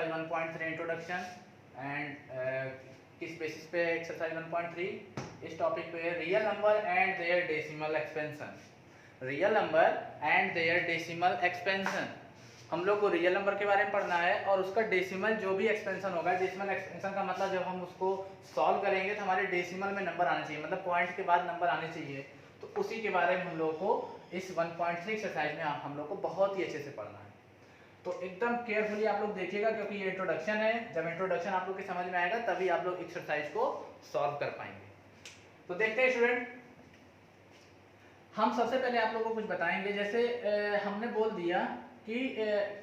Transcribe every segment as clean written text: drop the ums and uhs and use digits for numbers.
Exercise 1.3 introduction and किस basis पे exercise 1.3 इस टॉपिक पे है real number and their decimal expansion. Real number and their decimal expansion, हम लोग को रियल नंबर के बारे में पढ़ना है और उसका डेसिमल जो भी एक्सपेंशन होगा। डेसिमल एक्सपेंशन का मतलब जब हम उसको सॉल्व करेंगे तो हमारे डेसिमल में नंबर आने चाहिए, मतलब पॉइंट के बाद नंबर आने चाहिए। तो उसी के बारे में हम लोग को इस 1.3 एक्सरसाइज में हम लोग को बहुत ही अच्छे से पढ़ना है। तो एकदम केयरफुली आप लोग देखिएगा क्योंकि ये इंट्रोडक्शन है। जब इंट्रोडक्शन आप लोग के समझ में आएगा तभी आप लोग एक्सरसाइज को सॉल्व कर पाएंगे। तो देखते हैं स्टूडेंट, हम सबसे पहले आप लोगों को कुछ बताएंगे। जैसे हमने बोल दिया कि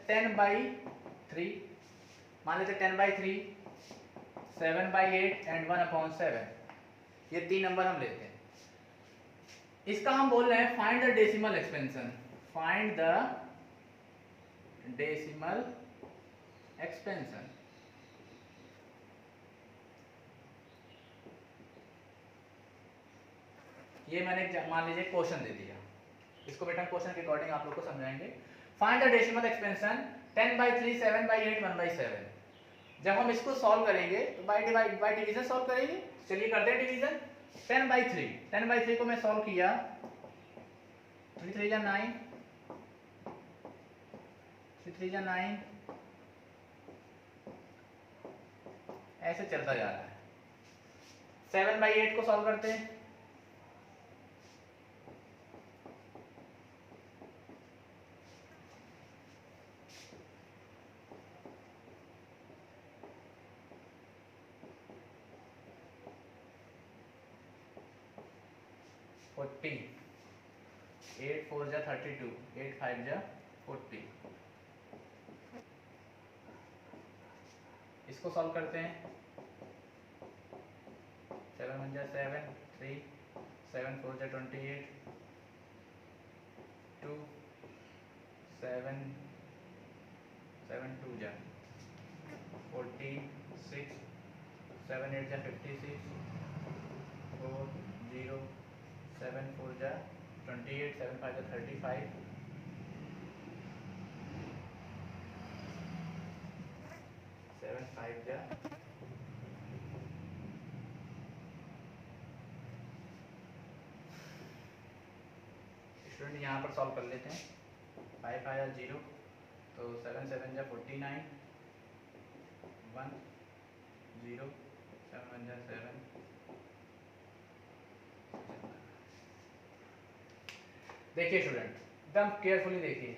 10/3, मान लेते 10/3, 7/8 एंड 1/7, ये 3 नंबर हम लेते हैं। इसका हम बोल रहे हैं find the decimal expansion. Find the decimal expansion. ये मैंने मान लीजिए क्वेश्चन दे दिया, इसको बेटा क्वेश्चन के अकॉर्डिंग आप लोग को समझाएंगे। Find the decimal expansion 10/3, 7/8, 1/7। जब हम इसको सॉल्व करेंगे तो बाय डिवीजन सॉल्व करेंगे। चलिए करते हैं डिवीजन। 10/3 को मैं सॉल्व किया, 3 3 जा 9, 3 3 जा 9, ऐसे चलता जा रहा है। 7/8 को सॉल्व करते हैं, 40, 8 4 जा 32, 8 5 जा 40। इसको सॉल्व करते हैं, 7 1 जा 7, 3, 7 4 जा 28, 2, 7 7 2 जा 14, 6, 7 8 जा 56, 4 0, 7 4 जा 28, 7 5 जा 35, 7 5 जा स्टूडेंट यहाँ पर सॉल्व कर लेते हैं। 5 5 जा 0, तो 7 7 जा 49, 1 0, 7 1 जा 7। देखिए स्टूडेंट, एकदम केयरफुली देखिए।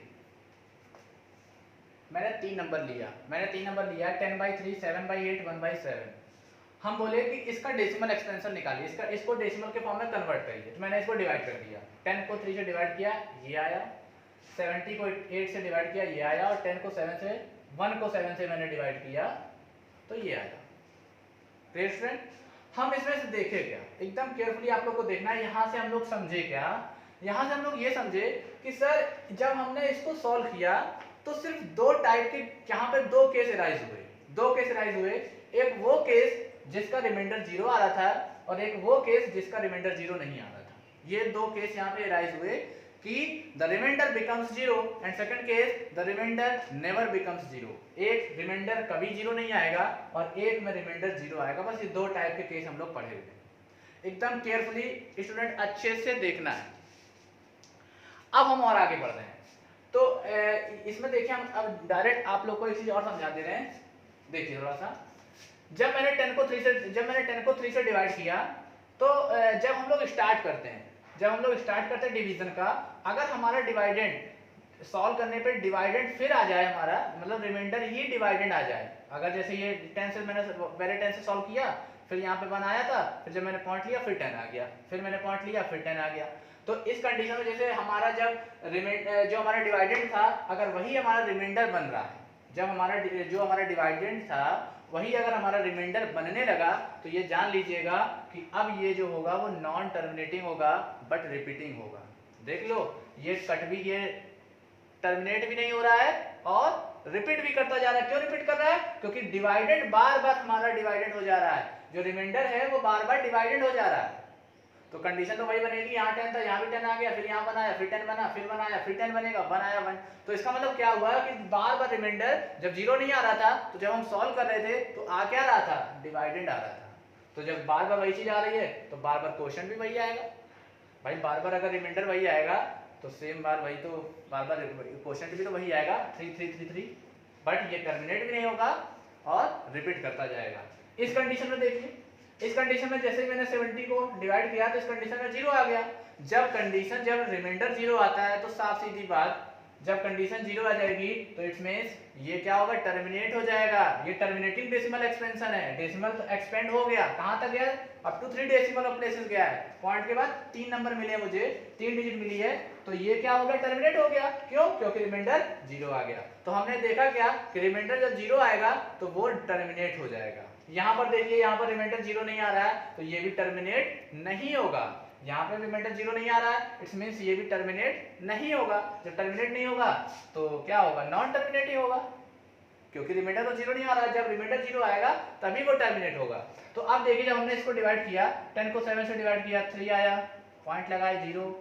मैंने 3 नंबर लिया 10/3, 7/8, 1/7। हम बोले कि इसका डेसिमल एक्सपेंशन निकालिए, इसको डेसिमल के फॉर्म में कन्वर्ट करिए। तो मैंने इसको डिवाइड कर दिया। 10 को 3 से डिवाइड किया, ये आया। 70 को 8 से डिवाइड किया, ये आया। और 10 को 7 से 1 को 7 से मैंने डिवाइड किया, तो ये आया। तो स्टूडेंट, हम इसमें से देखे क्या, एकदम केयरफुली आप लोग को देखना है। यहाँ से हम लोग समझे क्या, यहाँ से हम लोग ये समझे कि सर जब हमने इसको सॉल्व किया तो सिर्फ 2 टाइप के, यहाँ पे 2 केस अराइज हुए। 2 केस अराइज हुए, एक वो केस जिसका रिमाइंडर 0 आ रहा था और एक वो केस जिसका रिमाइंडर 0 नहीं आ रहा था। ये 2 केस यहाँ पे अराइज हुए कि the remainder becomes 0 and second case the remainder never becomes 0। एक रिमाइंडर कभी 0 नहीं आएगा और एक में रिमाइंडर 0 आएगा। बस ये 2 टाइप के केस हम लोग पढ़े हुए। एकदम केयरफुली स्टूडेंट अच्छे से देखना है। अब हम और आगे बढ़ रहे हैं। तो इसमें देखिए, हम अब डायरेक्ट आप लोग को एक चीज और समझा दे रहे हैं। देखिए थोड़ा सा, जब मैंने 10 को 3 से डिवाइड किया, तो जब हम लोग स्टार्ट करते हैं डिवीजन का, अगर हमारा डिवाइडेंड सॉल्व करने पे डिवाइडेंड फिर आ जाए हमारा, मतलब रिमाइंडर ही डिवाइडेंड आ जाए। अगर जैसे ये 10 से मैंने पहले 10 से सॉल्व किया, फिर यहाँ पे 1 आया था, फिर जब मैंने पॉइंट लिया फिर 10 आ गया, फिर मैंने पॉइंट लिया फिर 10 आ गया। तो इस कंडीशन में जैसे हमारा जो हमारा डिवाइडेंड था, अगर वही हमारा रिमाइंडर बन रहा है, जब हमारा डिवाइडेंड था वही अगर हमारा रिमाइंडर बनने लगा, तो ये जान लीजिएगा कि अब ये जो होगा वो नॉन टर्मिनेटिंग होगा बट रिपीटिंग होगा। देख लो, ये कट भी, ये टर्मिनेट भी नहीं हो रहा है और रिपीट भी करता जा रहा है। क्यों रिपीट कर रहा है? क्योंकि डिवाइडेंड बार बार हमारा डिवाइडेंड हो जा रहा है, जो रिमाइंडर है वो बार बार डिवाइडेंड हो जा रहा है। तो कंडीशन तो वही बनेगी, यहाँ 10 था, यहाँ भी 10 आ गया, फिर यहाँ बनाया, फिर 10 बना, फिर बनाया, फिर 10 बनेगा, 1 आया 1। तो इसका मतलब क्या हुआ कि बार बार रिमाइंडर जब 0 नहीं आ रहा था, तो जब हम सॉल्व कर रहे थे तो आ क्या रहा था, डिवाइडेड आ रहा था। तो जब बार बार वही चीज आ रही है तो बार बार क्वेश्चन भी वही आएगा भाई। बार बार अगर रिमाइंडर वही आएगा तो सेम बार वही, तो बार बार क्वेश्चन भी तो वही आएगा 3 3 3 3, बट ये टर्मिनेट भी नहीं होगा और रिपीट करता जाएगा। इस कंडीशन में देखिए, इस कंडीशन में जैसे ही मैंने 70 को डिवाइड किया तो इस कंडीशन में 0 आ गया। जब रिमाइंडर 0 आता है तो साफ सीधी बात, जब कंडीशन 0 आ जाएगी तो इट्स मींस ये क्या होगा, टर्मिनेट हो जाएगा। ये टर्मिनेटिंग डेसिमल एक्सपेंशन है, डेसिमल तो एक्सपेंड हो गया, कहां तक गया, अप टू 3 डेसिमल प्लेसेस गया है। पॉइंट के बाद 3 नंबर मिले मुझे, 3 डिजिट मिली है, तो ये क्या हो गया, टर्मिनेट हो गया। क्यों, क्योंकि रिमाइंडर 0 आ गया। तो हमने देखा क्या कि रिमाइंडर जब 0 आएगा तो वो टर्मिनेट हो जाएगा। यहाँ पर देखिए, यहाँ पर रिमाइंडर 0 नहीं आ रहा है तो ये भी टर्मिनेट नहीं होगा। यहाँ पे रिमाइंडर 0 नहीं आ रहा है, इट्स मींस ये भी टर्मिनेट नहीं होगा। जब टर्मिनेट नहीं होगा तो क्या होगा, नॉन टर्मिनेट ही होगा, क्योंकि रिमाइंडर तो 0 नहीं आ रहा है। जब रिमाइंडर 0 आएगा तभी वो टर्मिनेट होगा। तो अब देखिए, जब हमने इसको डिवाइड किया, 10 को 7 से डिवाइड किया, 3 आया, पॉइंट लगाए 0,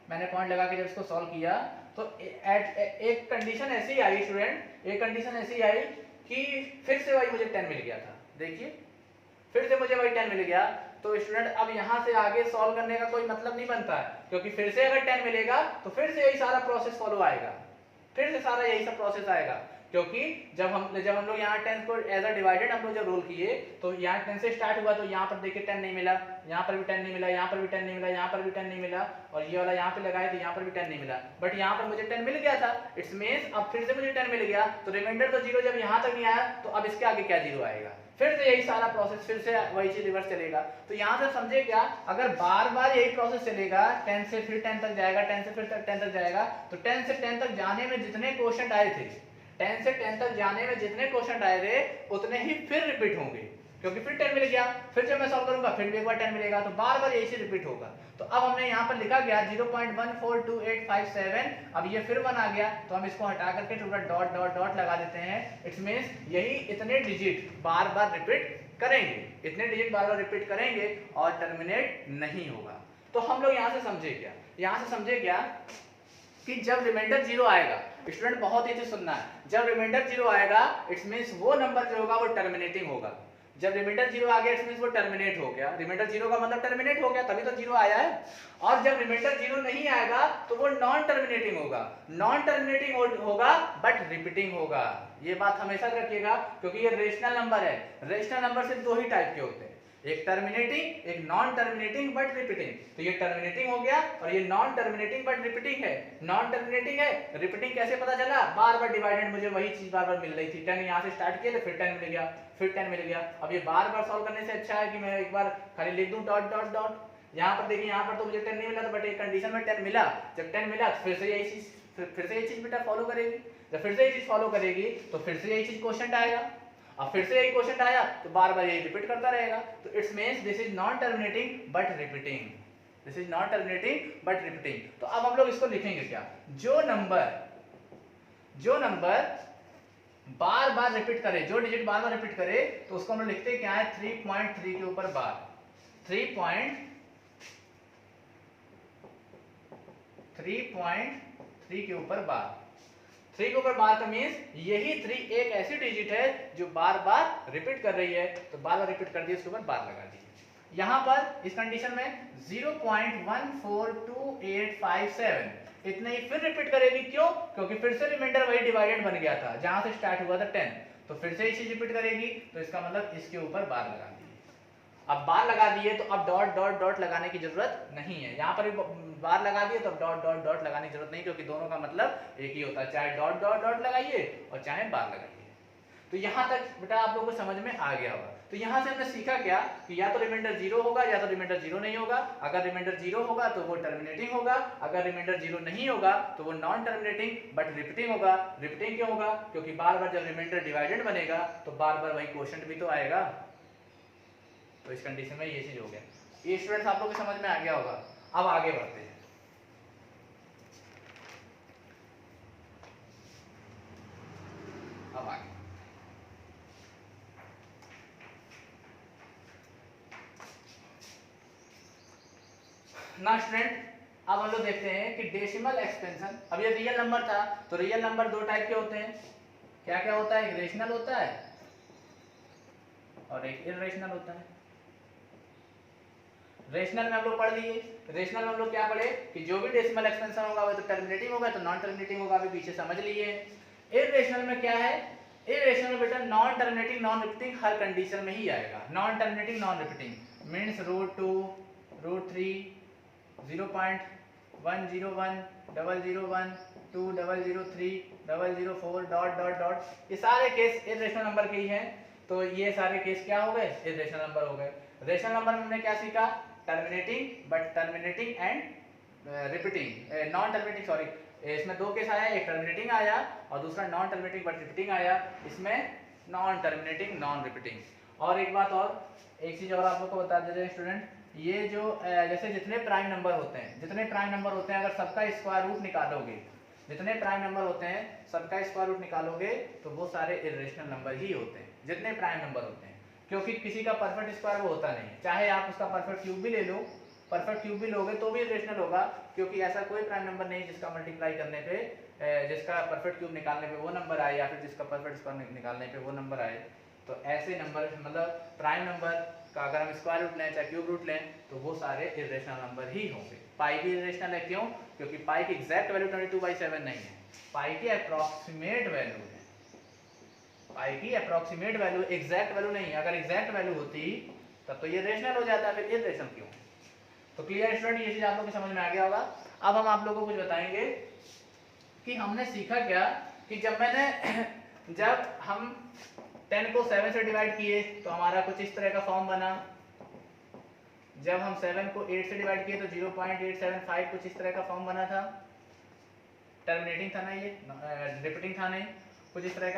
मैंने पॉइंट लगा के जब इसको सॉल्व किया तो एक कंडीशन ऐसी आई स्टूडेंट, एक कंडीशन ऐसी आई कि फिर से वही मुझे 10 मिल गया था। देखिए, फिर से मुझे वही 10 मिल गया। तो स्टूडेंट अब यहाँ से आगे सॉल्व करने का कोई मतलब नहीं बनता है, क्योंकि फिर से अगर 10 मिलेगा तो फिर से यही सारा प्रोसेस फॉलो आएगा, फिर से सारा यही सब प्रोसेस आएगा। क्योंकि जब हम लोग यहाँ 10 को एज अ डिवाइडेड हम लोग जब रोल किए तो यहाँ 10 से स्टार्ट हुआ, तो यहाँ पर देखिए 10 नहीं मिला, यहाँ पर भी 10 नहीं मिला, यहाँ पर भी 10 नहीं मिला, यहाँ पर भी 10 नहीं मिला, और ये वाला यहाँ पे लगाए तो यहाँ पर भी 10 नहीं मिला, बट यहाँ पर मुझे 10 मिल गया था। इट्स मींस अब फिर से मुझे 10 मिल गया, तो रिमाइंडर तो 0 जब यहाँ तक नहीं आया तो अब इसके आगे क्या 0 आएगा, फिर से यही सारा प्रोसेस, फिर से वही चीज रिवर्स चलेगा। तो यहाँ से समझे क्या, अगर बार बार यही प्रोसेस चलेगा, 10 से फिर 10 तक जाएगा, 10 से फिर 10 तक जाएगा, तो 10 से 10 तक जाने में जितने क्वेश्चन आए थे, 10 से 10 तक जाने में जितने क्वेश्चन आए थे उतने ही फिर रिपीट होंगे, क्योंकि फिर 10 मिल गया, फिर जब मैं सॉल्व करूंगा फिर भी एक बार 10 मिलेगा, तो बार बार यही चीज रिपीट होगा। तो अब हमने यहाँ पर लिखा गया 0.142857, अब ये फिर 1 आ गया, तो हम इसको हटा करके थोड़ा डॉट डॉट डॉट लगा देते हैं। इट्स मींस यही इतने डिजिट बार बार रिपीट करेंगे, इतने डिजिट बार बार रिपीट करेंगे और टर्मिनेट नहीं होगा। तो हम लोग यहाँ से समझे क्या, यहाँ से समझे क्या कि जब रिमाइंडर 0 आएगा, स्टूडेंट बहुत ही अच्छे सुनना है, जब रिमाइंडर 0 आएगा इट्स मींस वो नंबर जो होगा वो टर्मिनेटिंग होगा। जब रिमाइंडर 0 आ गया इट्स मींस वो टर्मिनेट हो गया, रिमाइंडर 0 का मतलब टर्मिनेट हो गया, तभी तो 0 आया है। और जब रिमाइंडर 0 नहीं आएगा तो वो नॉन टर्मिनेटिंग होगा, नॉन टर्मिनेटिंग होगा बट रिपीटिंग होगा। ये बात हमेशा रखिएगा, क्योंकि ये रेशनल नंबर है। रेशनल नंबर सिर्फ 2 ही टाइप के होते हैं, एक टर्मिनेटिंग, एक नॉन टर्मिनेटिंग बट रिपीटिंग। तो ये टर्मिनेटिंग हो गया और ये नॉन टर्मिनेटिंग बट रिपीटिंग है। नॉन टर्मिनेटिंग है, रिपीटिंग कैसे पता चला, बार बार डिवाइडेड मुझे वही चीज बार बार मिल रही थी, 10 यहाँ से स्टार्ट किया तो फिर 10 मिल गया, फिर 10 मिल गया। अब ये बार बार सॉल्व करने से अच्छा है कि मैं एक बार खाली लिख दूं डॉट डॉट डॉट। यहाँ पर देखिए, यहाँ पर तो मुझे 10 नहीं मिला था, बट एक कंडीशन में 10 मिला। जब 10 मिला तो फिर से यही चीज, फिर से यही चीज बेटा फॉलो करेगी। जब फिर से यही चीज फॉलो करेगी तो फिर से यही चीज क्वेश्चन आएगा, अब फिर से यही क्वेश्चन आया तो बार बार यही रिपीट करता रहेगा। तो it's means this is non terminating but repeating, this is not terminating but repeating. तो अब हम लोग इसको लिखेंगे क्या, जो नंबर बार बार रिपीट करे, जो डिजिट बार बार रिपीट करे, तो उसको हम लोग लिखते हैं क्या है, 3.3 के ऊपर बार, 3.3 के ऊपर बार, 3 के ऊपर बार का मींस यही 3 एक ऐसी डिजिट है जो बार बार रिपीट कर रही है, तो बार बार रिपीट कर दिया, इसके ऊपर बार लगा दी। यहाँ पर इस कंडीशन में 0.142857 इतने ही फिर रिपीट करेगी। क्यों, क्योंकि फिर से रिमाइंडर वही डिवाइडेड बन गया था, जहां से स्टार्ट हुआ था 10, तो फिर से इसी रिपीट करेगी, तो इसका मतलब इसके ऊपर बार लगा दी। अब बार लगा दिए तो अब डॉट डॉट डॉट लगाने की जरूरत नहीं है, यहाँ पर बार लगा दिए तो अब डॉट डॉट डॉट लगाने की जरूरत नहीं, क्योंकि दोनों का मतलब एक ही होता है, चाहे डॉट डॉट डॉट लगाइए और चाहे बार लगाइए। तो यहाँ तक बेटा आप लोगों को समझ में आ गया होगा। तो यहाँ से हमने सीखा क्या कि या तो रिमाइंडर 0 होगा या तो रिमाइंडर 0 नहीं होगा। अगर रिमाइंडर 0 होगा तो वो टर्मिनेटिंग होगा, अगर रिमाइंडर 0 नहीं होगा तो वो नॉन टर्मिनेटिंग बट रिपीटिंग होगा। रिपीटिंग क्यों होगा, क्योंकि बार बार जब रिमाइंडर डिवाइडेड बनेगा तो बार बार वही क्वोशिएंट भी तो आएगा। तो इस कंडीशन में ये चीज हो गया। ये स्टूडेंट्स आप लोगों को समझ में आ गया होगा। अब आगे बढ़ते हैं। अब आगे ना स्टूडेंट, अब हम लोग देखते हैं कि डेसिमल एक्सपेंशन, अब ये रियल नंबर था तो रियल नंबर दो टाइप के होते हैं, क्या क्या होता है, एक रेशनल होता है और एक इरेशनल होता है। रेशनल में हम लोग पढ़ लिए, रेशनल में हम लोग क्या पढ़े कि जो भी डेसिमल एक्सपेंशन होगा वो तो टर्मिनेटिंग होगा, तो नॉन टर्मिनेटिंग होगा, अभी पीछे समझ लिए। इरेशनल में क्या है, इरेशनल में बेटा नॉन टर्मिनेटिंग नॉन रिपीटिंग हर कंडीशन में ही आएगा। Non terminating non repeating means √2 √3 0.101 001 2 003 004 dot dot dot, ये सारे केस इरेशनल नंबर के ही हैं। तो ये सारे केस क्या हो गए, इरेशनल नंबर हो गए। रेशनल नंबर में हमने क्या सीखा, terminating but terminating and repeating, non terminating sorry, इसमें दो केस आया, एक टर्मिनेटिंग आया और दूसरा नॉन टर्मिनेटिंग बट रिपीटिंग आया, इसमें नॉन टर्मिनेटिंग नॉन रिपीटिंग। और एक बात और, एक चीज और आप लोग को बता दे रहे हैं स्टूडेंट, ये जो जैसे जितने प्राइम नंबर होते हैं, जितने प्राइम नंबर होते हैं अगर सबका स्क्वायर रूट निकालोगे, जितने प्राइम नंबर होते हैं सबका स्क्वायर रूट निकालोगे तो वो सारे इरेशनल नंबर ही होते हैं, जितने प्राइम नंबर होते हैं, क्योंकि किसी का परफेक्ट स्क्वायर वो होता नहीं है। चाहे आप उसका परफेक्ट क्यूब भी ले लो, परफेक्ट क्यूब भी लोगे तो भी इरेशनल होगा, क्योंकि ऐसा कोई प्राइम नंबर नहीं जिसका मल्टीप्लाई करने पे जिसका परफेक्ट क्यूब निकालने पे वो नंबर आए या फिर जिसका परफेक्ट स्क्वायर निकालने पे वो नंबर आए। तो ऐसे नंबर मतलब प्राइम नंबर का अगर हम स्क्वायर रूट लें चाहे क्यूब रूट लें तो वो सारे इरेशनल नंबर ही होंगे। पाई भी इरेशनल है, क्यों, क्योंकि पाई की एग्जैक्ट वैल्यू 22/7 नहीं है, पाई की अप्रॉक्सीमेट वैल्यू है, पाई की अप्रॉक्सीमेट वैल्यू, एग्जैक्ट वैल्यू नहीं है। अगर एग्जैक्ट वैल्यू होती तब तो ये रेशनल हो जाता, फिर इरेशनल क्यों। तो क्लियर स्टूडेंट, ये चीज आप लोगों को समझ में आ गया होगा। अब हम आप लोगों को कुछ बताएंगे कि हमने सीखा क्या, कि जब हम 10 को 7 से डिवाइड किए तो हमारा कुछ इस तरह का फॉर्म बना, जब हम 7 को 8 से डिवाइड किए तो 0.875 कुछ इस तरह का फॉर्म बना था, टर्मिनेटिंग था ना ये, रिपीटिंग था नहीं, कुछ इस तरह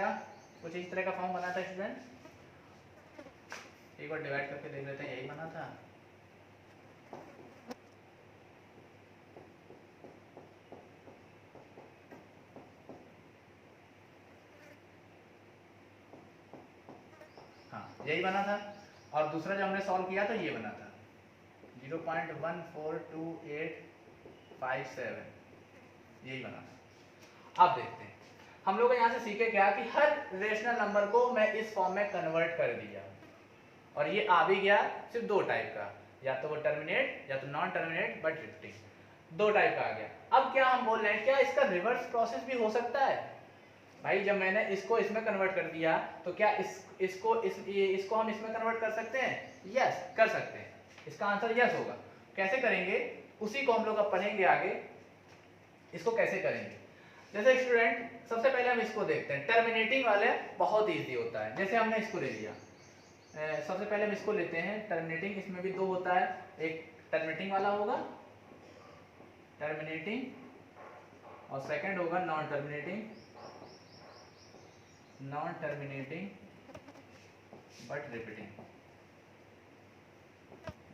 का फॉर्म बना था स्टूडेंट। एक बार डिवाइड करके देख लेते हैं, यही बना था। हाँ यही बना था, और दूसरा जब हमने सॉल्व किया तो ये बना था 0.142857, यही बना था। अब देखते हैं हम लोग यहाँ से सीखे क्या कि हर रेशनल नंबर को मैं इस फॉर्म में कन्वर्ट कर दिया, और ये आ भी गया सिर्फ दो टाइप का, या तो वो टर्मिनेट या तो नॉन टर्मिनेट बट रिपीटिंग, दो टाइप का आ गया। अब क्या हम बोल रहे हैं, क्या इसका रिवर्स प्रोसेस भी हो सकता है भाई, जब मैंने इसको इसमें कन्वर्ट कर दिया तो क्या इसको हम इसमें कन्वर्ट कर सकते हैं, यस कर सकते हैं, इसका आंसर यस होगा। कैसे करेंगे उसी को हम लोग अब पढ़ेंगे आगे, इसको कैसे करेंगे। जैसे स्टूडेंट सबसे पहले हम इसको देखते हैं, टर्मिनेटिंग वाले बहुत ईजी होता है, जैसे हमने इसको ले लिया, सबसे पहले हम इसको लेते हैं टर्मिनेटिंग, इसमें भी दो होता है, एक टर्मिनेटिंग वाला होगा टर्मिनेटिंग और सेकंड होगा non terminating but repeating,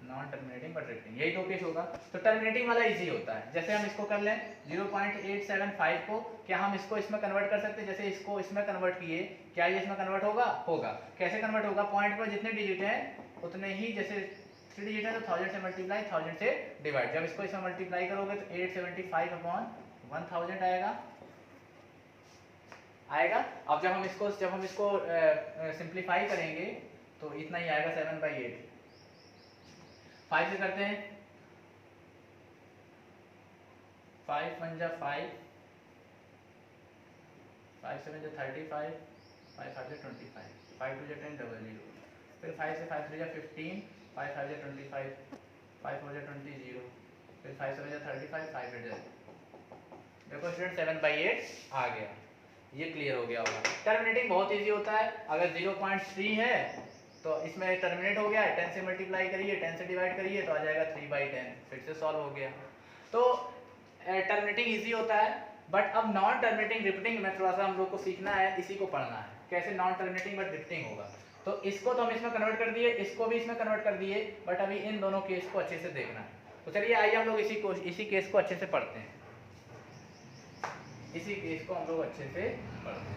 non terminating but repeating, यही दो केस होगा। तो टर्मिनेटिंग वाला इजी होता है, जैसे हम इसको कर लें 0.875 को, क्या हम इसको इसमें कन्वर्ट कर सकते हैं, जैसे इसको इसमें कन्वर्ट किए, क्या ये इसमें कन्वर्ट होगा, होगा। कैसे कन्वर्ट होगा, पॉइंट पर जितने डिजिट हैं उतने ही, जैसे 3 डिजिट है तो 1000 से मल्टीप्लाई 1000 से डिवाइड, जब इसको इसमें मल्टीप्लाई करोगे तो 875/1000 आएगा। अब जब हम इसको सिंप्लीफाई करेंगे तो इतना ही आएगा 7/8, 5 से करते हैं, 5 1 जा 5, 5 7 जा 35, 5 5 जा 25, 5 2 जा 10 00, फिर 5 से 5 3 जा 15, 5 5 जा 25, 5 4 जा 20 0, फिर 5 7 जा 35, 5 8 जा, देखो स्टूडेंट 7/8 आ गया, ये क्लियर हो गया होगा। टर्मिनेटिंग बहुत इजी होता है, अगर 0.3 है तो इसमें टर्मिनेट हो गया, 10 से मल्टीप्लाई करिए 10 से डिवाइड करिए तो आ जाएगा 3/10, फिर से सॉल्व हो गया। तो टर्मिनेटिंग इजी होता है, बट अब नॉन टर्मिनेटिंग रिपीटिंग में थोड़ा सा हम लोग को सीखना है, इसी को पढ़ना है, कैसे नॉन टर्मिनेटिंग बट रिपीटिंग होगा। तो इसको तो हम इसमें कन्वर्ट कर दिए, इसको भी इसमें कन्वर्ट कर दिए, बट अभी इन दोनों केस को अच्छे से देखना है। तो चलिए आइए हम लोग इसी केस को अच्छे से पढ़ते हैं, इसी केस को हम लोग अच्छे से पढ़ते हैं।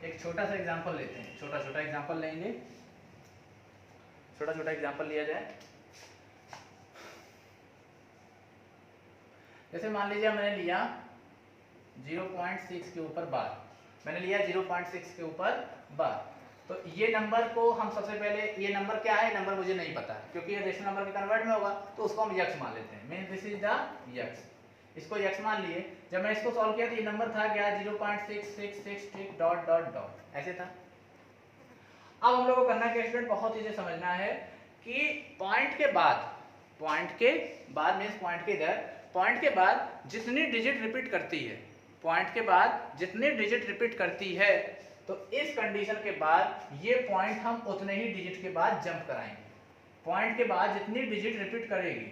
एक छोटा सा एग्जांपल लेते हैं, छोटा एग्जांपल लेंगे। छोटा छोटा एग्जांपल लिया जाए। जैसे मान लीजिए मैंने लिया 0.6 के ऊपर बार, मैंने लिया 0.6 के ऊपर बार, तो ये नंबर को हम सबसे पहले, ये नंबर क्या है, नंबर मुझे नहीं पता है क्योंकि ये रेशनल नंबर के कन्वर्ट में होगा, तो उसको हम यक्स मान लेते हैं, mean this is the x, इसको यक्स मान लिए। जब मैं इसको सॉल्व किया तो ये नंबर था क्या 0.666 डॉट डॉट डॉट ऐसे था। अब हम लोग को करना क्या स्टूडेंट, बहुत चीजें समझना है कि पॉइंट के बाद मीन्स पॉइंट के इधर, पॉइंट के बाद जितनी डिजिट रिपीट करती है, पॉइंट के बाद जितनी डिजिट रिपीट करती है, तो इस कंडीशन के बाद ये पॉइंट हम उतने ही डिजिट के बाद जंप कराएंगे। पॉइंट के बाद जितनी डिजिट रिपीट करेगी,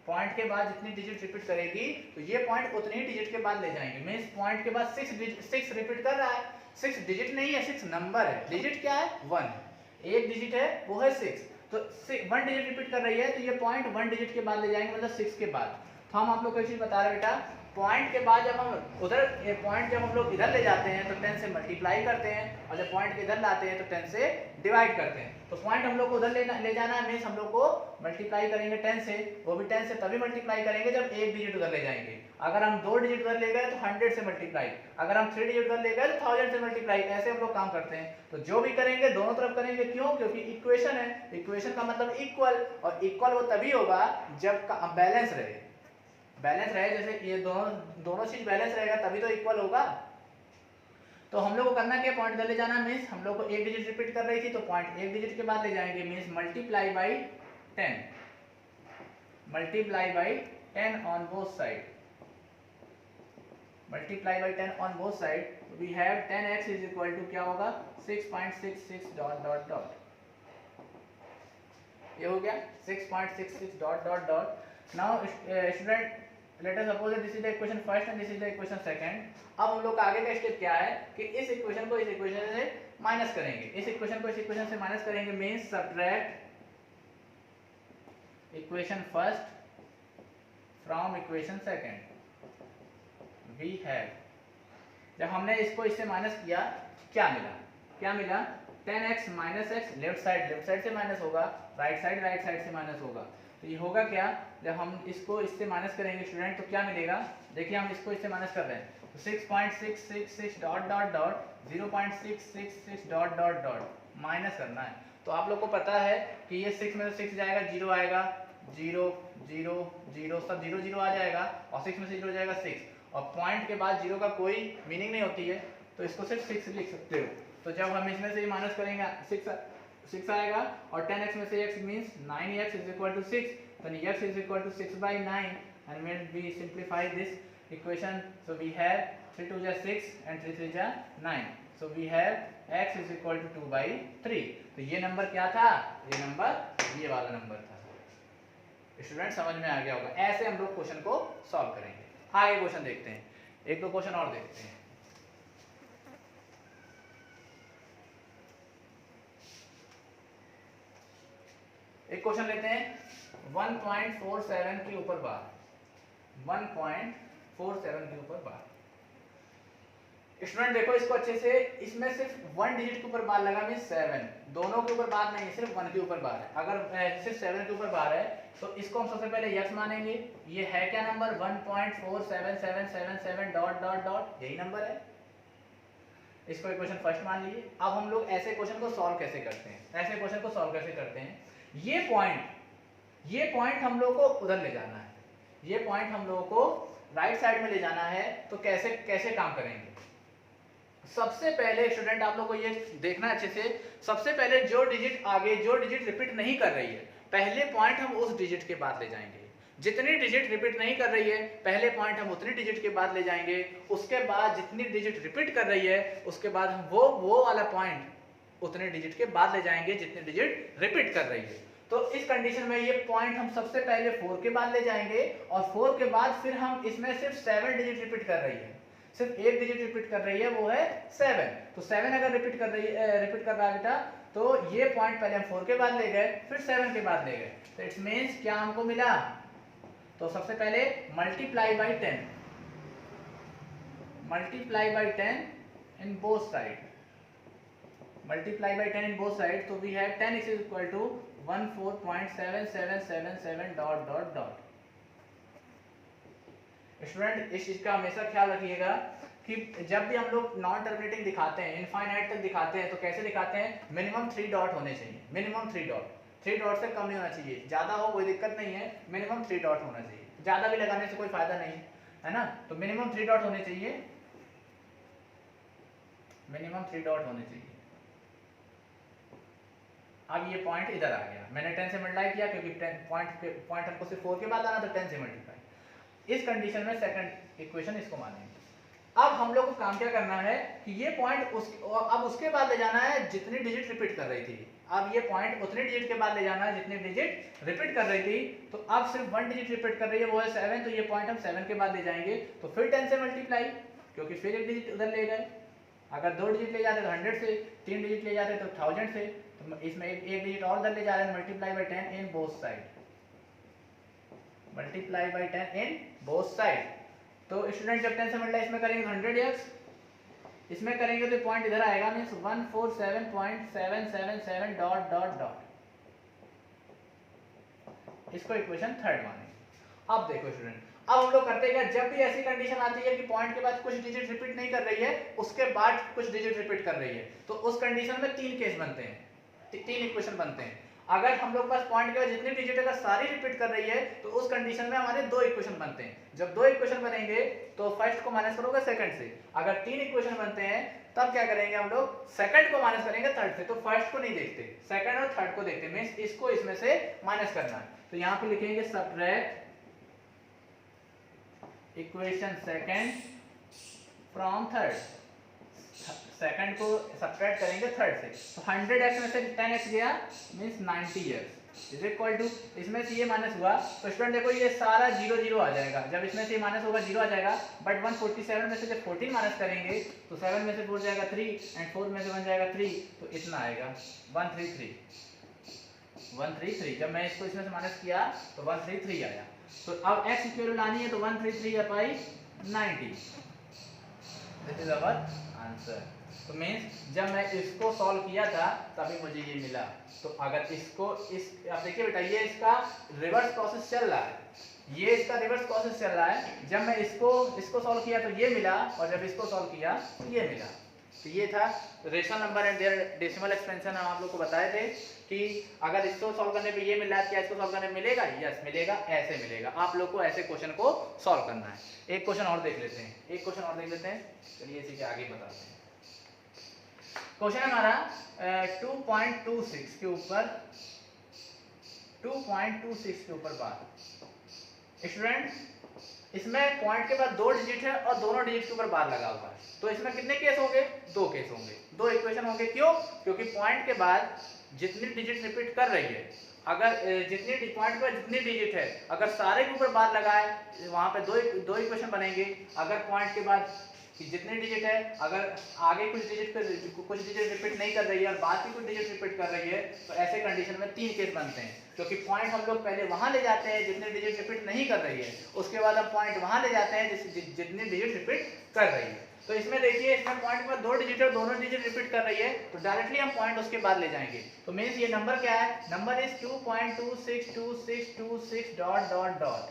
पॉइंट के बाद जितनी डिजिट रिपीट करेगी, तो ये पॉइंट उतनी ही डिजिट के बाद ले जाएंगे। मींस पॉइंट के बाद 6 रिपीट कर रहा है, 6 डिजिट नहीं है, 6 नंबर है, डिजिट क्या है 1, एक डिजिट है वो है 6, तो 1 डिजिट रिपीट कर रही है, तो ये पॉइंट 1 डिजिट के बाद ले जाएंगे, मतलब 6 के बाद। तो हम आप लोग को एक चीज बता रहे हैं बेटा, पॉइंट के बाद जब हम उधर, ये पॉइंट जब हम लोग इधर ले जाते हैं तो 10 से मल्टीप्लाई करते हैं, और जब पॉइंट के इधर लाते हैं तो 10 से डिवाइड करते हैं। तो पॉइंट हम लोग को उधर ले जाना है, मींस हम लोग को मल्टीप्लाई करेंगे 10 से, वो भी 10 से तभी मल्टीप्लाई करेंगे जब एक डिजिट उधर ले जाएंगे। अगर हम 2 डिजिट उधर ले गए तो 100 से मल्टीप्लाई, अगर हम 3 डिजिट उधर ले गए तो 1000 से मल्टीप्लाई, ऐसे हम लोग काम करते हैं। तो जो भी करेंगे दोनों तरफ करेंगे, क्यों, क्योंकि इक्वेशन है, इक्वेशन का मतलब इक्वल, और इक्वल वो तभी होगा जब बैलेंस रहे, बैलेंस रहे, जैसे ये दोनों चीज बैलेंस रहेगा तभी तो इक्वल होगा। तो हम लोग को करना क्या, पॉइंट ले जाना, मींस हम लोग को एक डिजिट रिपीट कर रही थी तो पॉइंट एक डिजिट के बाद ले जाएंगे, means multiply by 10, multiply by 10 on both side, multiply by 10 on both side, we have 10x is equal to क्या होगा 6.66 डॉट डॉट डॉट, ये हो गया 6.66 dot dot dot. Now student let us suppose this is the equation first and this is the equation second. अब हम लोग का आगे का स्टेप क्या है कि इस इक्वेशन को इस इक्वेशन से माइनस करेंगे, इस इक्वेशन को इस इक्वेशन से माइनस करेंगे, means subtract equation first from equation second. We have, जब हमने इसको इससे माइनस किया क्या मिला, क्या मिला 10x minus x, left side से माइनस होगा, राइट साइड से माइनस होगा, तो ये होगा क्या, जब हम इसको इससे माइनस करेंगे स्टूडेंट तो क्या मिलेगा, देखिए हम इसको इससे माइनस कर रहे हैं, तो 6.666 dot dot dot 0.666 dot dot dot minus करना है। तो आप लोग को पता है कि ये 6 में से 6 जाएगा, 0 आएगा, 0 0 0 सब 0 0 आ जाएगा, और 6 में से 0 जाएगा 6, और पॉइंट के बाद 0 का कोई मीनिंग नहीं होती है, तो इसको सिर्फ 6 लिख सकते हो। तो जब हम इसमें से माइनस करेंगे 6 आएगा, और 10x में से x means 9x is equal to 6, then x is equal to 6/9, and when we simplify this equation, so we have 3 2 is 6 and 3 3 is 9, so we have x is equal to 2/3। तो ये number क्या था, ये number ये वाला number था। Student समझ में आ गया होगा, ऐसे हम लोग क्वेश्चन को सॉल्व करेंगे। आगे क्वेश्चन देखते हैं, एक दो क्वेश्चन और देखते हैं। एक क्वेश्चन लेते हैं 1.47 के ऊपर बार, 1.47 के ऊपर बार। स्टूडेंट देखो इसको अच्छे से, इसमें सिर्फ 1 डिजिट के ऊपर बार लगा, मींस 7, दोनों के ऊपर बार नहीं, सिर्फ 1 के ऊपर बार है। अगर सिर्फ 7 के ऊपर बार है तो इसको हम सबसे पहले यक्स मानेंगे, ये है क्या नंबर 1.47777 डॉट डॉट डॉट, यही नंबर है, इसको इक्वेशन फर्स्ट मान लीजिए। अब हम लोग ऐसे क्वेश्चन को सॉल्व कैसे करते हैं, ऐसे क्वेश्चन को सॉल्व कैसे करते हैं, ये पॉइंट हम लोग को उधर ले जाना है, ये पॉइंट हम लोगों को राइट साइड में ले जाना है, तो कैसे कैसे काम करेंगे। सबसे पहले स्टूडेंट आप लोग को ये देखना है अच्छे से, सबसे पहले जो डिजिट आगे, जो डिजिट रिपीट नहीं कर रही है, पहले पॉइंट हम उस डिजिट के बाद ले जाएंगे। जितनी डिजिट रिपीट नहीं कर रही है पहले पॉइंट हम उतनी डिजिट के बाद ले जाएंगे, उसके बाद जितनी डिजिट रिपीट कर रही है उसके बाद हम वो वाला पॉइंट उतने डिजिट के बाद ले जाएंगे जितनी डिजिट रिपीट कर रही है। तो इस कंडीशन में ये पॉइंट हम सबसे पहले 4 के बाद ले जाएंगे, और 4 के बाद फिर हम इसमें सिर्फ 7 डिजिट रिपीट कर रही है, सिर्फ एक डिजिट रिपीट कर रही है, वो है 7। तो 7 अगर रिपीट कर रहा है बेटा, तो ये पॉइंट पहले हम 4 के बाद ले गए, फिर 7 के बाद ले गए, तो इट्स मींस क्या हमको मिला, तो सबसे पहले multiply by 10, multiply by 10 in both side, multiply by 10 in both side, तो we have 10 is equal to 14.7777 dot dot dot. Student इस चीज का हमेशा ख्याल रखिएगा कि जब भी हम लोग नॉन टर्मिनेटिंग दिखाते हैं, इनफाइनाइट तक दिखाते हैं, तो कैसे दिखाते हैं? मिनिमम 3 डॉट होने चाहिए, मिनिमम 3 डॉट। 3 डॉट से कम नहीं होना चाहिए, ज्यादा हो कोई दिक्कत नहीं है, मिनिमम 3 डॉट होना चाहिए, ज्यादा भी लगाने से कोई फायदा नहीं है ना। तो मिनिमम 3 डॉट होने चाहिए, मिनिमम 3 डॉट होने चाहिए। अब ये पॉइंट इधर आ गया, मैंने 10 से मल्टीप्लाई किया क्योंकि पॉइंट हमको सिर्फ 4 के बाद आना, तो 10 से मल्टीप्लाई। इस कंडीशन में सेकंड इक्वेशन इसको मानेंगे। अब हम लोग को काम क्या करना है कि ये पॉइंट अब उसके बाद ले जाना है जितनी डिजिट रिपीट कर रही थी। अब ये पॉइंट उतनी डिजिट के बाद ले जाना है जितनी डिजिट रिपीट कर रही थी। तो अब सिर्फ 1 डिजिट रिपीट कर रही है, वो है 7, तो ये पॉइंट हम 7 के बाद ले जाएंगे। तो फिर 10 से मल्टीप्लाई, क्योंकि फिर एक डिजिट उधर ले गए। अगर 2 डिजिट ले जाते तो 100 से, 3 डिजिट ले जाते तो 1000 से, तो इसमें एक डिजिट और उधर ले जा रहे हैं। Multiply by 10 in both side, multiply by 10 in both side. तो स्टूडेंट जब 10 से मल्टीप्लाई इसमें करेंगे तो 100x, इसमें करेंगे तो पॉइंट इधर आएगा, मींस 147.777 डॉट डॉट डॉट। इसको इक्वेशन थर्ड मानेंगे। अब देखो स्टूडेंट, अब हम लोग करते हैं, जब भी ऐसी कंडीशन आती है कि पॉइंट के बाद कुछ डिजिट रिपीट नहीं कर रही है, उसके बाद कुछ डिजिट रिपीट कर रही है, तो उस कंडीशन में 3 केस बनते हैं, 3 इक्वेशन बनते हैं। अगर हम लोग पास पॉइंट के बाद जितनी डिजिट अगर सारी रिपीट कर रही है, तो उस कंडीशन में हमारे 2 इक्वेशन बनते हैं। जब 2 इक्वेशन बनेंगे तो फर्स्ट को माइनस करोगे सेकंड से। अगर 3 इक्वेशन बनते हैं तब क्या करेंगे हम लोग? सेकंड को माइनस करेंगे थर्ड से। तो फर्स्ट को नहीं देखते, सेकंड और थर्ड को देखते हैं, मींस इसको इसमें से माइनस करना है। तो यहाँ पे लिखेंगे subtract equation second from third. Second को सब्ट्रैक्ट करेंगे थर्ड से। तो 100x में से 10x गया, means 90x is equal to, इसमें से ये माइनस हुआ तो स्टूडेंट देखो ये सारा 0 0 आ जाएगा। जब इसमें से माइनस होगा 0 आ जाएगा, बट 147 में से जब 14 माइनस करेंगे तो 7 में से 4 जाएगा 3 एंड 4 में से 1 जाएगा 3, तो इतना आएगा 133। जब मैं इसको इसमें से माइनस किया तो 133 आया। तो अब x की वैल्यू लानी है तो 133/90, दिस इज आवर आंसर। तो मीन्स जब मैं इसको सॉल्व किया था तभी मुझे ये मिला। तो अगर इसको अब देखिए बेटा, ये इसका रिवर्स प्रोसेस चल रहा है, ये इसका रिवर्स प्रोसेस चल रहा है। जब मैं इसको सॉल्व किया तो ये मिला, और जब इसको सॉल्व किया तो ये मिला। तो ये था rational number and their decimal expansion. हम आप लोग को बताए थे कि अगर इसको सॉल्व करने पे ये मिल रहा है, क्या इसको सॉल्व करने में मिलेगा? यस मिलेगा, ऐसे मिलेगा। आप लोग को ऐसे क्वेश्चन को सॉल्व करना है। एक क्वेश्चन और देख लेते हैं, चलिए इसी के आगे बताते हैं। क्वेश्चन हमारा 2.26 के ऊपर 2.26 के ऊपर बात। स्टूडेंट इसमें पॉइंट के बाद 2 डिजिट है और दोनों डिजिट के ऊपर बार लगा हुआ है, तो इसमें कितने केस होंगे? 2 केस होंगे, 2 इक्वेशन होंगे। क्यों? क्योंकि पॉइंट के बाद जितनी डिजिट रिपीट कर रही है, अगर जितनी पॉइंट के बाद जितनी डिजिट है, अगर सारे के ऊपर बार लगाए वहां पे दो इक्वेशन बनेंगे। अगर पॉइंट के बाद जितनी डिजिट है, अगर आगे कुछ डिजिट रिपीट नहीं कर रही है और बाद की कुछ डिजिट रिपीट कर रही है, तो ऐसे कंडीशन में 3 केस बनते हैं। क्योंकि पॉइंट हम लोग पहले वहां ले जाते हैं जितनी डिजिट रिपीट नहीं कर रही है, उसके बाद हम पॉइंट वहां ले जाते हैं जितनी डिजिट रिपीट कर रही है। तो इसमें देखिए, इसमें पॉइंट के बाद 2 डिजिट और दोनों डिजिट रिपीट कर रही है, तो डायरेक्टली हम पॉइंट उसके बाद ले जाएंगे। तो मींस ये नंबर क्या है? Number is 2.262626 dot dot dot,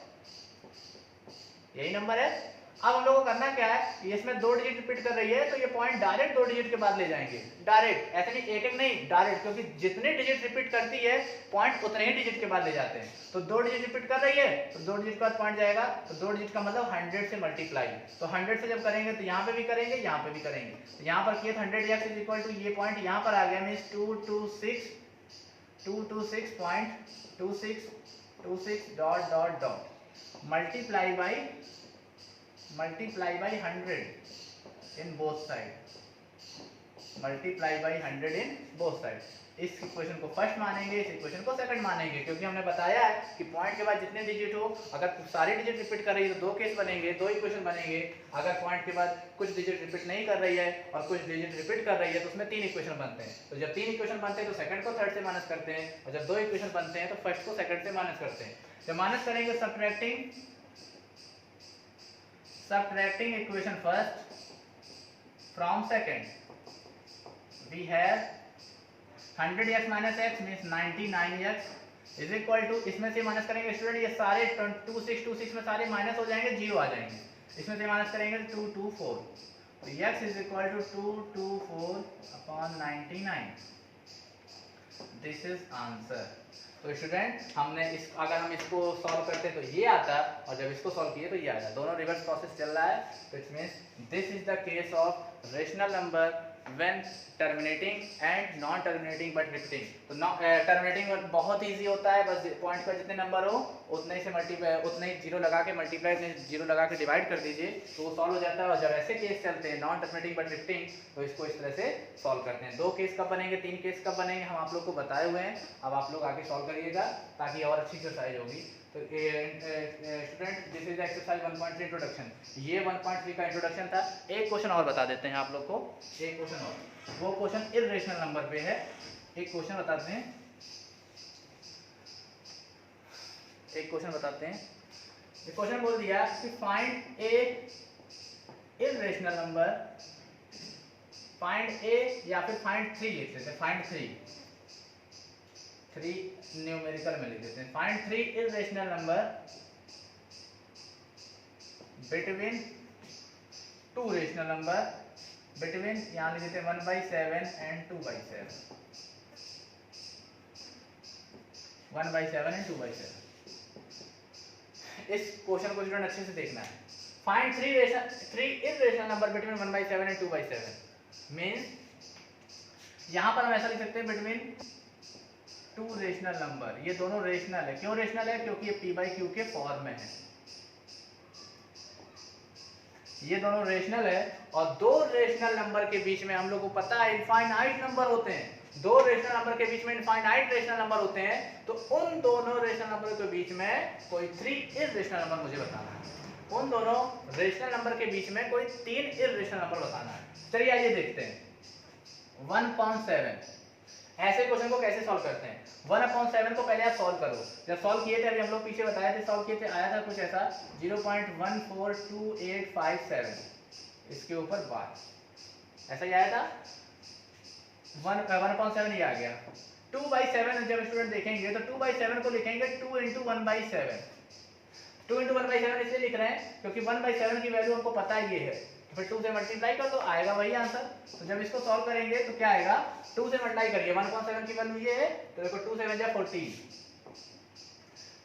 यही नंबर है। अब हम लोग को करना क्या है, इसमें 2 डिजिट रिपीट कर रही है तो ये पॉइंट डायरेक्ट 2 डिजिट के बाद ले जाएंगे, डायरेक्ट, ऐसे नहीं एक नहीं, डायरेक्ट, क्योंकि जितने डिजिट रिपीट करती है पॉइंट उतने ही डिजिट के बाद ले जाते हैं। तो 2 डिजिट रिपीट कर रही है तो 2 डिजिट के बाद पॉइंट जाएगा, तो 2 डिजिट का मतलब 100 से मल्टीप्लाई। तो 100 से जब करेंगे तो यहाँ पे भी करेंगे, यहाँ पे भी करेंगे। तो यहाँ पर किए 100x इज इक्वल टू, ये पॉइंट यहाँ पर आ गया, means 226 dot dot dot multiply by 100 in both side, multiply by 100 in both side. इस इक्वेशन को फर्स्ट मानेंगे, इस इक्वेशन को सेकंड मानेंगे, क्योंकि हमने बताया है कि पॉइंट के बाद जितने डिजिट हो, अगर सारी डिजिट रिपीट कर रही है तो 2 केस बनेंगे, 2 इक्वेशन बनेंगे। अगर पॉइंट के बाद कुछ डिजिट रिपीट नहीं कर रही है और कुछ डिजिट रिपीट कर रही है तो उसमें 3 इक्वेशन बनते हैं। तो जब 3 इक्वेशन बनते हैं तो सेकंड को थर्ड से माइनस करते हैं, और जब 2 इक्वेशन बनते हैं तो फर्स्ट को सेकंड से माइनस करते हैं। जब माइनस करेंगे subtracting equation first from second, we have 100x minus X means 99x is equal to, इसमें से माइनस करेंगे स्टूडेंट ये सारे 2626 में सारे माइनस हो जाएंगे, जीरो आ जाएंगे, इसमें से माइनस करेंगे 224, तो x is equal to 224 upon 99, this is answer. तो स्टूडेंट हमने इस, अगर हम इसको सॉल्व करते तो ये आता, और जब इसको सॉल्व किए तो ये आता, दोनों रिवर्स प्रोसेस चल रहा है, तो it means this is the case of rational number when terminating and non terminating but repeating. तो टर्मिनेटिंग बहुत इजी होता है, बस पॉइंट पर जितने नंबर हो उतने ही से मल्टीप्लाई, उतने ही जीरो लगा के मल्टीप्लाई, उतने जीरो लगा के डिवाइड कर दीजिए तो वो सॉल्व हो जाता है। और जब ऐसे केस चलते हैं नॉन टर्मिनेटिंग बट रिपीटिंग, तो इसको इस तरह से सॉल्व करते हैं। 2 केस कब बनेंगे, 3 केस कब बनेंगे, हम आप लोग को बताए हुए हैं, अब आप लोग आगे सॉल्व करिएगा ताकि और अच्छी एक्सरसाइज होगी। तो student this is exercise 1.3 introduction, ये 1.3 का इंट्रोडक्शन था। एक क्वेश्चन और बता देते हैं आप लोग को, एक क्वेश्चन और, वो क्वेश्चन इर्रेशनल नंबर पे है, एक क्वेश्चन बताते हैं, एक क्वेश्चन बताते हैं। एक क्वेश्चन बोल दिया कि फाइंड ए इर्रेशनल नंबर, फाइंड ए या फिर फाइंड 3 लिख देते हैं, फाइंड 3 न्यूमेरिकल में लिख देते हैं, find 3 irrational number between 2 rational number, between यहाँ लिख देते हैं 1/7 एंड 2/7, 1/7 एंड 2/7। इस क्वेश्चन को स्टूडेंट अच्छे से देखना है। Find 3 irrational number between 1/7 and 2/7 means यहां पर हम ऐसा लिख सकते हैं बिटवीन 2 रेशनल नंबर, ये दोनों रेशनल है। क्यों रेशनल है, क्योंकि ये p/q के फॉर्म में है, ये दोनों रेशनल है। और 2 रेशनल नंबर के बीच में हम लोग को पता है इनफाइनाइट नंबर होते हैं, 2 रेशनल नंबर के बीच में इनफाइनाइट रेशनल नंबर होते हैं, तो उन दोनों रेशनल नंबर के बीच में कोई 3 इर्रेशनल नंबर मुझे बताना है, उन दोनों रेशनल नंबर के बीच में कोई 3 इर्रेशनल नंबर बताना है। चलिए आइए देखते हैं 1/7 ऐसे क्वेश्चन को कैसे सॉल्व करते हैं। 1/7 को पहले आप सॉल्व करो, जब सॉल्व किए थे, अभी हम लोग पीछे बताए थे, सॉल्व किए थे, आया था कुछ ऐसा 0.142857, इसके ऊपर बार ऐसा ही आया था, 1/7 ये आ गया। 2/7 जब स्टूडेंट देखेंगे तो 2/7 को लिखेंगे 2 × 1/7, 2 × 1/7 इसलिए लिख रहे हैं क्योंकि 1/7 की वैल्यू हमको पता है ये है, फिर 2 से मल्टीप्लाई कर तो आएगा वही आंसर। तो जब इसको सॉल्व करेंगे तो क्या आएगा, 2 से मल्टीप्लाई करिए, 1/7 की वैल्यू ये है, तो देखो 2 7 जा 14,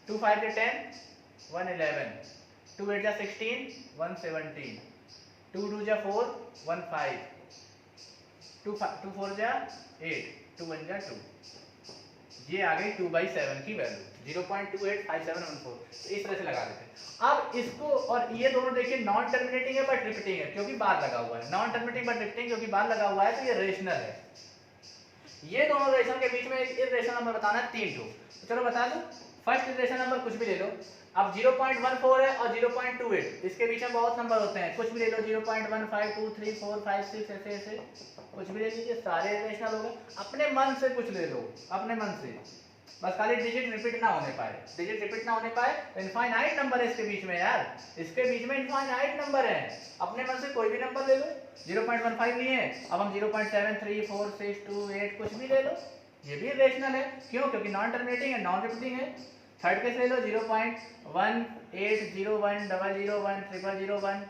2 5 जा 10, 111, 2 8 जा 16, 117, 2 2 जा 4, 15, 2 4 जा 8, 2 1 जा 2, ये आ गई 2/7 की वैल्यू 0.285714। तो इस तरह से लगा देते हैं। अब इसको, और ये दोनों देखिए नॉन टर्मिनेटिंग है बट रिपीटिंग है क्योंकि बार लगा हुआ है, नॉन टर्मिनेटिंग बट रिपीटिंग क्योंकि बार लगा हुआ है, तो ये रेशनल है। ये दोनों रेशनल के बीच में एक इर्रेशनल नंबर बताना है 3 ठो, तो चलो बता दो। फर्स्ट इर्रेशनल नंबर कुछ भी ले लो, अब 0.14 है और 0.28, इसके बीच में बहुत नंबर होते हैं, कुछ भी ले लो, 0.15 2 3 4 5 6 ऐसे ऐसे कुछ भी ले लीजिए, सारे इर्रेशनल हो गए। अपने मन से कुछ ले लो, अपने मन से, बस खाली डिजिट रिपीट ना होने पाए, डिजिट रिपीट ना होने पाए, तो इनफाइनाइट नंबर है इसके बीच में यार, इसके बीच में इनफाइनाइट नंबर है, अपने मन से कोई भी नंबर ले लो। 0.15 नहीं है, अब हम 0.7 3 4 6 2 8 कुछ भी ले लो, ये भी रेशनल है। क्यों, क्योंकि नॉन टर्मिनेटिंग है, नॉन रिपीटिंग है। थर्ड केस ले लो 0.1801 001 0001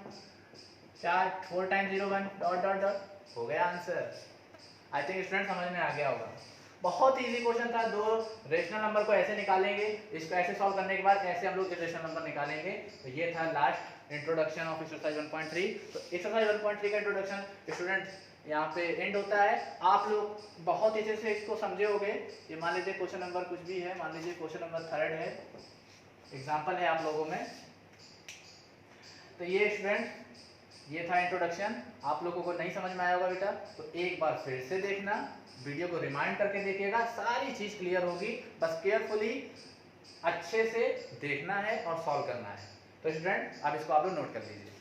4 टाइम 01 डॉट डॉट डॉट, हो गया आंसर। आई थिंक स्टूडेंट समझ में आ गया होगा, बहुत इजी क्वेश्चन था। 2 रेशनल नंबर को ऐसे निकालेंगे, इसको ऐसे सॉल्व करने के बाद ऐसे हम लोग रेशनल नंबर निकालेंगे। तो ये था लास्ट इंट्रोडक्शन ऑफ एक्सरसाइज 1.3। तो एक्सरसाइज 1.3 का इंट्रोडक्शन स्टूडेंट यहाँ पे एंड होता है। आप लोग बहुत अच्छे से इसको समझे होंगे। ये मान लीजिए क्वेश्चन नंबर कुछ भी है, मान लीजिए क्वेश्चन नंबर 3 है, एग्जाम्पल है आप लोगों में। तो ये स्टूडेंट ये था इंट्रोडक्शन। आप लोगों को नहीं समझ में आया होगा बेटा तो एक बार फिर से देखना, वीडियो को रिमाइंड करके देखिएगा, सारी चीज क्लियर होगी। बस केयरफुली अच्छे से देखना है और सॉल्व करना है। तो स्टूडेंट अब इसको आप लोग नोट कर लीजिए।